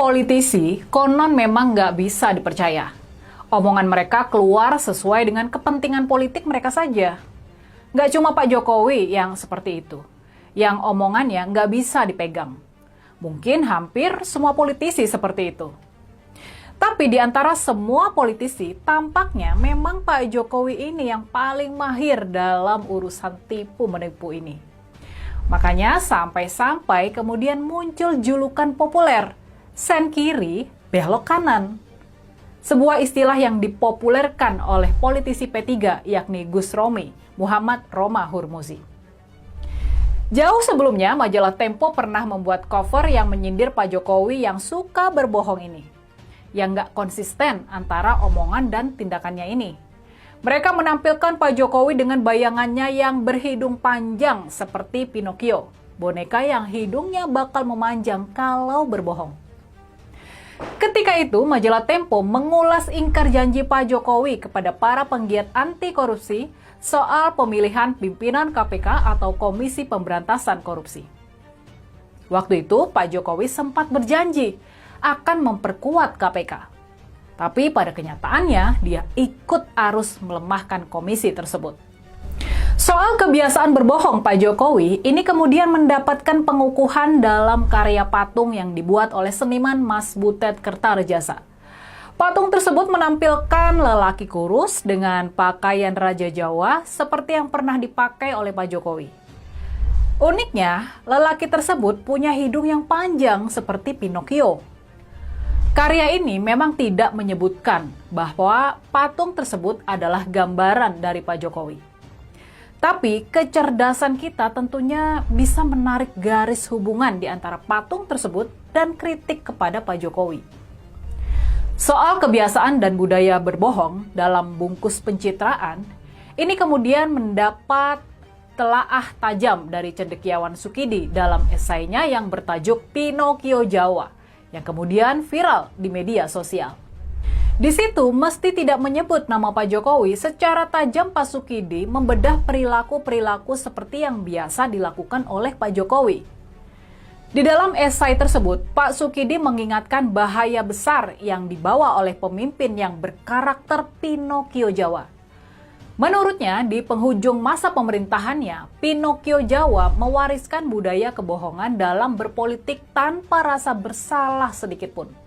politisi konon memang nggak bisa dipercaya. Omongan mereka keluar sesuai dengan kepentingan politik mereka saja. Nggak cuma Pak Jokowi yang seperti itu, yang omongannya nggak bisa dipegang. Mungkin hampir semua politisi seperti itu. Tapi di antara semua politisi, tampaknya memang Pak Jokowi ini yang paling mahir dalam urusan tipu-menipu ini. Makanya sampai-sampai kemudian muncul julukan populer, sen kiri, belok kanan. Sebuah istilah yang dipopulerkan oleh politisi P3, yakni Gus Romi, Muhammad Roma Hurmuzi. Jauh sebelumnya, majalah Tempo pernah membuat cover yang menyindir Pak Jokowi yang suka berbohong ini, yang nggak konsisten antara omongan dan tindakannya ini. Mereka menampilkan Pak Jokowi dengan bayangannya yang berhidung panjang seperti Pinocchio, boneka yang hidungnya bakal memanjang kalau berbohong. Ketika itu, majalah Tempo mengulas ingkar janji Pak Jokowi kepada para penggiat anti korupsi soal pemilihan pimpinan KPK atau Komisi Pemberantasan Korupsi. Waktu itu, Pak Jokowi sempat berjanji akan memperkuat KPK. Tapi pada kenyataannya, dia ikut arus melemahkan komisi tersebut. Soal kebiasaan berbohong Pak Jokowi, ini kemudian mendapatkan pengukuhan dalam karya patung yang dibuat oleh seniman Mas Butet Kertarejasa. Patung tersebut menampilkan lelaki kurus dengan pakaian Raja Jawa seperti yang pernah dipakai oleh Pak Jokowi. Uniknya, lelaki tersebut punya hidung yang panjang seperti Pinocchio. Karya ini memang tidak menyebutkan bahwa patung tersebut adalah gambaran dari Pak Jokowi. Tapi kecerdasan kita tentunya bisa menarik garis hubungan di antara patung tersebut dan kritik kepada Pak Jokowi. Soal kebiasaan dan budaya berbohong dalam bungkus pencitraan, ini kemudian mendapat telaah tajam dari cendekiawan Sukidi dalam esainya yang bertajuk Pinocchio Jawa, yang kemudian viral di media sosial. Di situ mesti tidak menyebut nama Pak Jokowi, secara tajam Pak Sukidi membedah perilaku-perilaku seperti yang biasa dilakukan oleh Pak Jokowi. Di dalam esai tersebut, Pak Sukidi mengingatkan bahaya besar yang dibawa oleh pemimpin yang berkarakter Pinocchio Jawa. Menurutnya, di penghujung masa pemerintahannya, Pinocchio Jawa mewariskan budaya kebohongan dalam berpolitik tanpa rasa bersalah sedikitpun.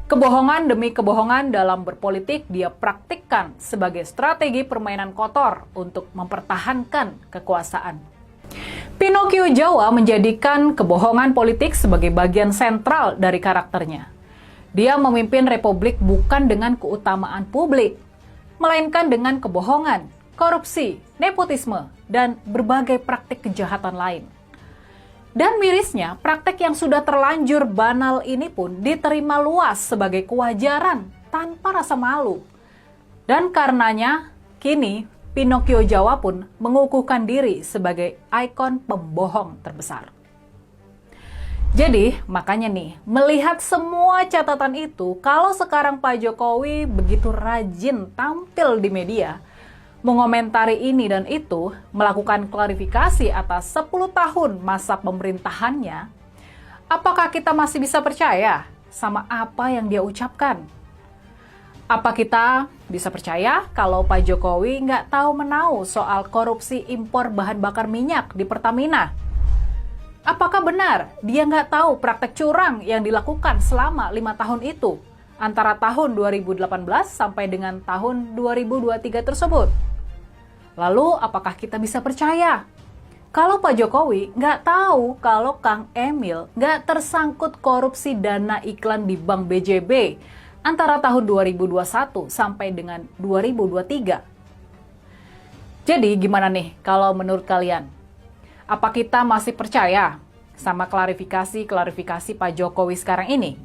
Kebohongan demi kebohongan dalam berpolitik dia praktikkan sebagai strategi permainan kotor untuk mempertahankan kekuasaan. Pinocchio Jawa menjadikan kebohongan politik sebagai bagian sentral dari karakternya. Dia memimpin republik bukan dengan keutamaan publik, melainkan dengan kebohongan, korupsi, nepotisme, dan berbagai praktik kejahatan lain. Dan mirisnya, praktek yang sudah terlanjur banal ini pun diterima luas sebagai kewajaran tanpa rasa malu. Dan karenanya, kini Pinocchio Jawa pun mengukuhkan diri sebagai ikon pembohong terbesar. Jadi, makanya nih, melihat semua catatan itu, kalau sekarang Pak Jokowi begitu rajin tampil di media, mengomentari ini dan itu, melakukan klarifikasi atas 10 tahun masa pemerintahannya, apakah kita masih bisa percaya sama apa yang dia ucapkan? Apa kita bisa percaya kalau Pak Jokowi nggak tahu menau soal korupsi impor bahan bakar minyak di Pertamina? Apakah benar dia nggak tahu praktek curang yang dilakukan selama 5 tahun itu, antara tahun 2018 sampai dengan tahun 2023 tersebut? Lalu apakah kita bisa percaya kalau Pak Jokowi nggak tahu kalau Kang Emil nggak tersangkut korupsi dana iklan di Bank BJB antara tahun 2021 sampai dengan 2023? Jadi gimana nih kalau menurut kalian? Apa kita masih percaya sama klarifikasi Pak Jokowi sekarang ini?